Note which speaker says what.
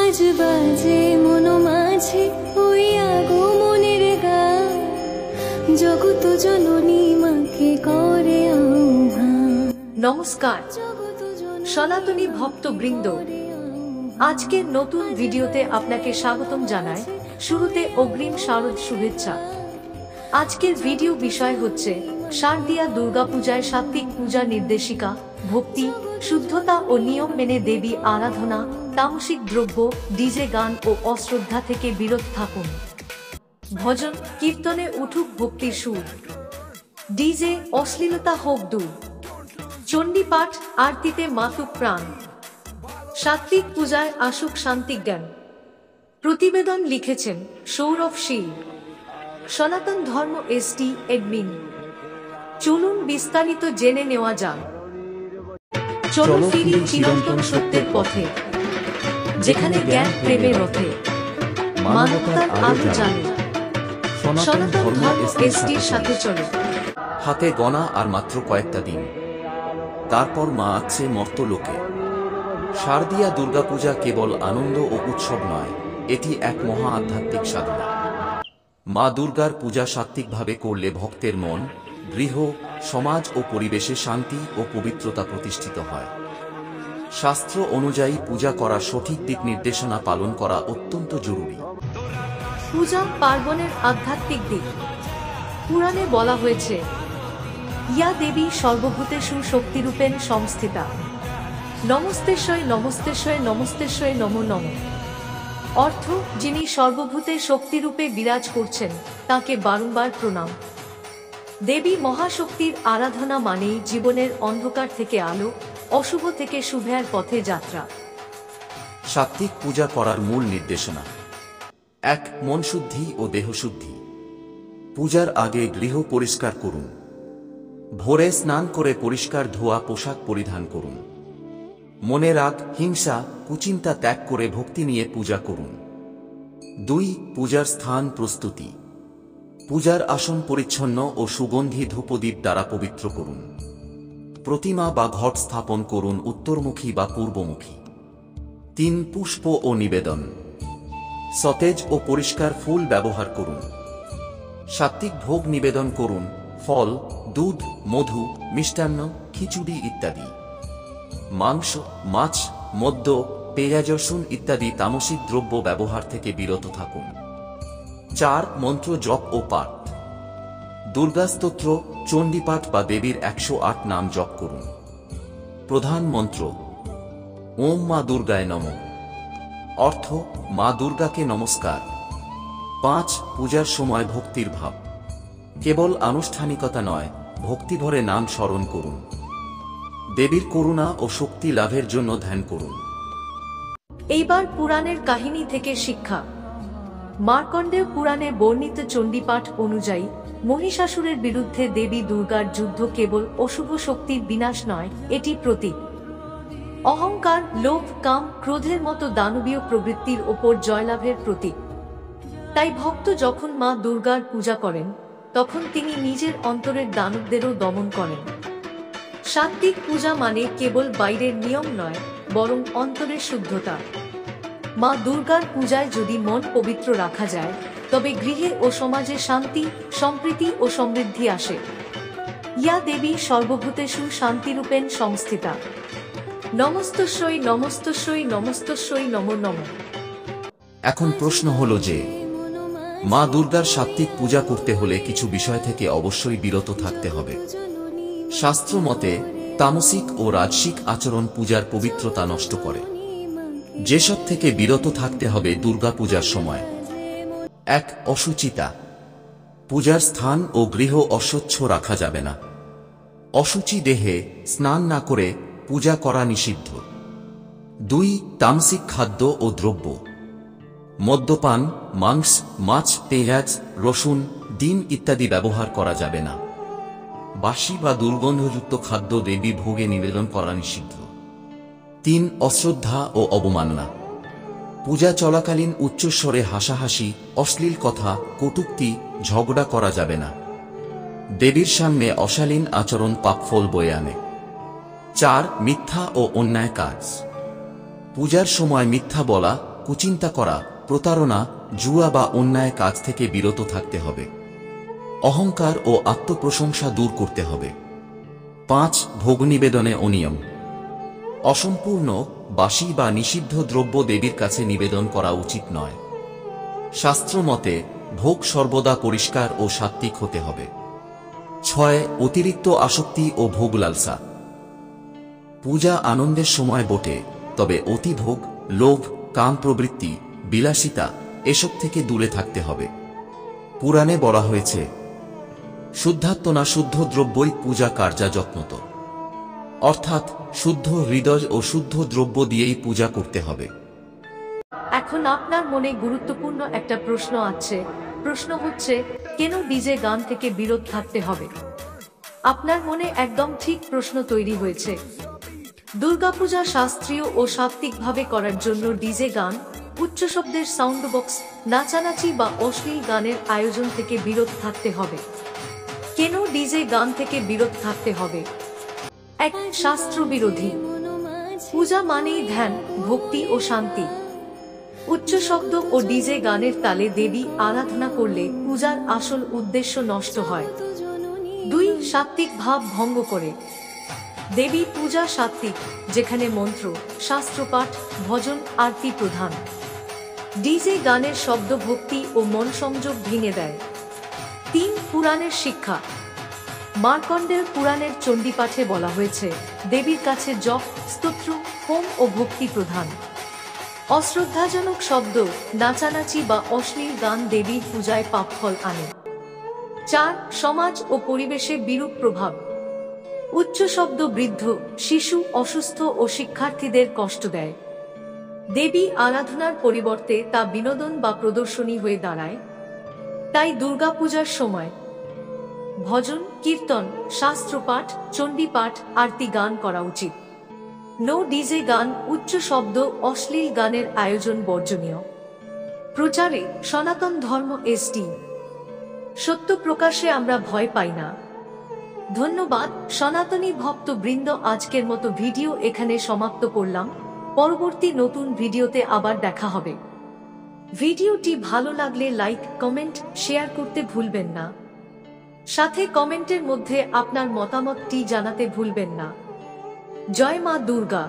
Speaker 1: আজ বাজে মনো মাঝে ওই আগমনের গান, জগত জননী মাকে করে আহ্বান।
Speaker 2: নমস্কার সনাতনী ভক্তবৃন্দ, আজকের নতুন ভিডিওতে আপনাকে স্বাগতম জানাই। শুরুতে অগ্রিম শারদ শুভেচ্ছা। আজকের ভিডিও বিষয় হচ্ছে শারদীয়া দুর্গাপূজায় সাত্ত্বিক পূজা নির্দেশিকা, ভক্তি, শুদ্ধতা ও নিয়ম মেনে দেবী আরাধনা, তামসিক দ্রব্য, ডিজে গান ও অশ্রদ্ধা থেকে বিরত থাকুন। ভজন কীর্তনে উঠুক ভক্তির সুর, ডিজে অশ্লীলতা হোক দূর, চণ্ডীপাঠ আরতিতে মাতুক প্রাণ, সাত্ত্বিক পূজায় আসুক শান্তি জ্ঞান। প্রতিবেদন লিখেছেন সৌরভ শীল, সনাতন ধর্ম এসটি এডমিন। চলুন বিস্তারিত জেনে নেওয়া যাক। চলো ফিরি চিরন্তন সত্যের পথে, যেখানে জ্ঞান প্রেমের রথে মানবতার আলো জ্বালে। সনাতন ধর্ম এসটির সাথে চলো।
Speaker 3: হাতে গণা আর মাত্র কয়েকটা দিন, তারপর মা আছে মর্তলোকে। শারদীয়া দুর্গাপূজা কেবল আনন্দ ও উৎসব নয়, এটি এক মহা আধ্যাত্মিক সাধনা। মা দুর্গার পূজা সাত্ত্বিকভাবে করলে ভক্তের মন, গৃহ, সমাজ ও পরিবেশে শান্তি ও পবিত্রতা প্রতিষ্ঠিত হয়। শাস্ত্র অনুযায়ী পূজা করার সঠিক দিক নির্দেশনা পালন করা অত্যন্ত জরুরি।
Speaker 2: পূজা পার্বণের আধ্যাত্মিক দিক। পুরাণে বলা হয়েছে, ইয়া দেবী সর্বভূতেষু শক্তিরূপেণ সংস্থিতা, নমস্তেশ্বয় নমস্তেশ্বয় নমস্তেশ্বয় নমো নমঃ। অর্থ, যিনি সর্বভূতে শক্তিরূপে বিরাজ করছেন তাকে বারংবার প্রণাম। দেবী মহাশক্তির আরাধনা মানেই জীবনের অন্ধকার থেকে আলো, অশুভ থেকে শুভের পথে যাত্রা।
Speaker 3: সাত্ত্বিক পূজা করার মূল নির্দেশনা: ১. মন শুদ্ধি ও দেহশুদ্ধি। পূজার আগে গৃহ পরিষ্কার করুন। ভোরে স্নান করে পরিষ্কার ধোয়া পোশাক পরিধান করুন। মনে রাগ, হিংসা, কুচিন্তা ত্যাগ করে ভক্তি নিয়ে পূজা করুন। ২. পূজার স্থান প্রস্তুতি। পূজার আসন পরিচ্ছন্ন ও সুগন্ধি ধূপদীপ দ্বারা পবিত্র করুন। প্রতিমা বা ঘট স্থাপন করুন উত্তরমুখী বা পূর্বমুখী। ৩. পুষ্প ও নিবেদন। সতেজ ও পরিষ্কার ফুল ব্যবহার করুন। সাত্ত্বিক ভোগ নিবেদন করুন: ফল, দুধ, মধু, মিষ্টান্ন, খিচুড়ি ইত্যাদি। মাংস, মাছ, মদ্য, পেঁয়াজ, রসুন ইত্যাদি তামসিক দ্রব্য ব্যবহার থেকে বিরত থাকুন। ৪. মন্ত্র জপ ও পাঠ। দুর্গা স্তোত্র, চণ্ডীপাঠ বা দেবীর ১০৮ নাম জপ করুন। প্রধান মন্ত্র: ওম মা দুর্গায় নমঃ। অর্থ, মা দুর্গাকে নমস্কার। ৫. পূজার সময় ভক্তির ভাব। কেবল আনুষ্ঠানিকতা নয়, ভক্তিভরে নাম স্মরণ করুন। দেবীর করুণা ও শক্তি লাভের জন্য ধ্যান করুন।
Speaker 2: এইবার পুরাণের কাহিনী থেকে শিক্ষা। মার্কণ্ডেয় পুরাণে বর্ণিত চণ্ডীপাঠ অনুযায়ী মহিষাসুরের বিরুদ্ধে দেবী দুর্গার যুদ্ধ কেবল অশুভ শক্তির বিনাশ নয়, এটি প্রতীক অহংকার, লোভ, কাম, ক্রোধের মতো দানবীয় প্রবৃত্তির ওপর জয়লাভের প্রতীক। তাই ভক্ত যখন মা দুর্গার পূজা করেন, তখন তিনি নিজের অন্তরের দানবদেরও দমন করেন। সাত্ত্বিক পূজা মানে কেবল বাইরের নিয়ম নয়, বরং অন্তরের শুদ্ধতা। মা দুর্গার পূজায় যদি মন পবিত্র রাখা যায়, তবে গৃহে ও সমাজে শান্তি, সম্প্রীতি ও সমৃদ্ধি আসে। ইয়া দেবী সর্বভূতেষু শান্তিরূপেণ সংস্থিতা, নমস্তস্যৈ নমস্তস্যৈ নমস্তস্যৈ নমো নমঃ।
Speaker 3: এখন প্রশ্ন হলো যে, মা দুর্গার সাত্ত্বিক পূজা করতে হলে কিছু বিষয় থেকে অবশ্যই বিরত থাকতে হবে। শাস্ত্র মতে তামসিক ও রাজসিক আচরণ পূজার পবিত্রতা নষ্ট করে। যেসব থেকে বিরত থাকতে হবে দুর্গা পূজার সময়: ১. অশুচিতা। পূজার স্থান ও গৃহ অস্বচ্ছ রাখা যাবে না। অশুচি দেহে স্নান না করে পূজা করা নিষিদ্ধ। ২. তামসিক খাদ্য ও দ্রব্য। মদ্যপান, মাংস, মাছ, পেঁয়াজ, রসুন, ডিম ইত্যাদি ব্যবহার করা যাবে না। বাসি বা দুর্গন্ধযুক্ত খাদ্য দেবী ভোগে নিবেদন করা নিষিদ্ধ। ৩. অশ্রদ্ধা ও অবমাননা। পূজা চলাকালীন উচ্চস্বরে হাসাহাসি, অশ্লীল কথা, কটূক্তি, ঝগড়া করা যাবে না। দেবীর সামনে অশালীন আচরণ পাপফল বয়ে আনে। ৪. মিথ্যা ও অন্যায় কাজ। পূজার সময় মিথ্যা বলা, কুচিন্তা করা, প্রতারণা, জুয়া বা অন্যায় কাজ থেকে বিরত থাকতে হবে। অহংকার ও আত্মপ্রশংসা দূর করতে হবে। 5. ভোগ নিবেদনে অনিয়ম। অসম্পূর্ণ, বাসি বা নিষিদ্ধ দ্রব্য দেবীর কাছে নিবেদন করা উচিত নয়। শাস্ত্র মতে ভোগ সর্বদা পরিষ্কার ও সাত্ত্বিক হতে হবে। 6. অতিরিক্ত আসক্তি ও ভোগ লালসা। পূজা আনন্দের সময় বটে, তবে অতিভোগ, লোভ, কাম প্রবৃত্তি, বিলাসিতা এসব থেকে দূরে থাকতে হবে। পুরাণে বলা হয়েছে, শুদ্ধাত্মনা শুদ্ধ দ্রব্যই পূজা কার্যা যত্নত, অর্থাৎ শুদ্ধ হৃদয় ও শুদ্ধ দ্রব্য দিয়েই পূজা করতে হবে।
Speaker 2: এখন আপনার মনে গুরুত্বপূর্ণ একটা প্রশ্ন আছে। প্রশ্ন হচ্ছে, কেন ডিজে গান থেকে বিরত থাকতে হবে? আপনার মনে একদম ঠিক প্রশ্ন তৈরি হয়েছে। দুর্গাপূজা শাস্ত্রীয় ও সাত্ত্বিকভাবে করার জন্য ডিজে গান, উচ্চ শব্দের সাউন্ড বক্স, নাচানাচি বা অশ্লীল গানের আয়োজন থেকে বিরত থাকতে হবে। কেন ডিজে গান থেকে বিরত থাকতে হবে? 1. শাস্ত্র বিরোধী। পূজা মানেই ধ্যান, ভক্তি ও শান্তি। উচ্চ শব্দ ও ডিজে গানের তালে দেবী আরাধনা করলে পূজার আসল উদ্দেশ্য নষ্ট হয়। 2. সাত্ত্বিক ভাব ভঙ্গ করে। দেবী পূজা সাত্ত্বিক, যেখানে মন্ত্র, শাস্ত্রপাঠ, ভজন, আরতি প্রধান। ডিজে গানের শব্দ ভক্তি ও মন সংযোগ ভেঙে দেয়। 3. পুরাণের শিক্ষা। মার্কণ্ডেয় পুরাণের চণ্ডীপাঠে বলা হয়েছে, দেবীর কাছে জপ, স্তোত্র, হোম ও ভক্তি প্রধান। অশ্রদ্ধাজনক শব্দ, নাচানাচি বা অশ্লীল গান দেবীর পূজায় পাপফল আনে। 4. সমাজ ও পরিবেশে বিরূপ প্রভাব। উচ্চ শব্দ বৃদ্ধ, শিশু, অসুস্থ ও শিক্ষার্থীদের কষ্ট দেয়। দেবী আরাধনার পরিবর্তে তা বিনোদন বা প্রদর্শনী হয়ে দাঁড়ায়। তাই দুর্গাপূজার সময় ভজন, কীর্তন, শাস্ত্রপাঠ, চণ্ডীপাঠ, আরতি গান করা উচিত। নো ডিজে গান, উচ্চ শব্দ, অশ্লীল গানের আয়োজন বর্জনীয়। প্রচারে সনাতন ধর্ম এসটি। সত্য প্রকাশে আমরা ভয় পাই না। ধন্যবাদ সনাতনী ভক্ত বৃন্দ। আজকের মতো ভিডিও এখানে সমাপ্ত করলাম। পরবর্তী নতুন ভিডিওতে আবার দেখা হবে। ভিডিওটি ভালো লাগলে লাইক, কমেন্ট, শেয়ার করতে ভুলবেন না। সাথে কমেন্টের মধ্যে আপনার মতামতটি জানাতে ভুলবেন না। জয় মা দুর্গা।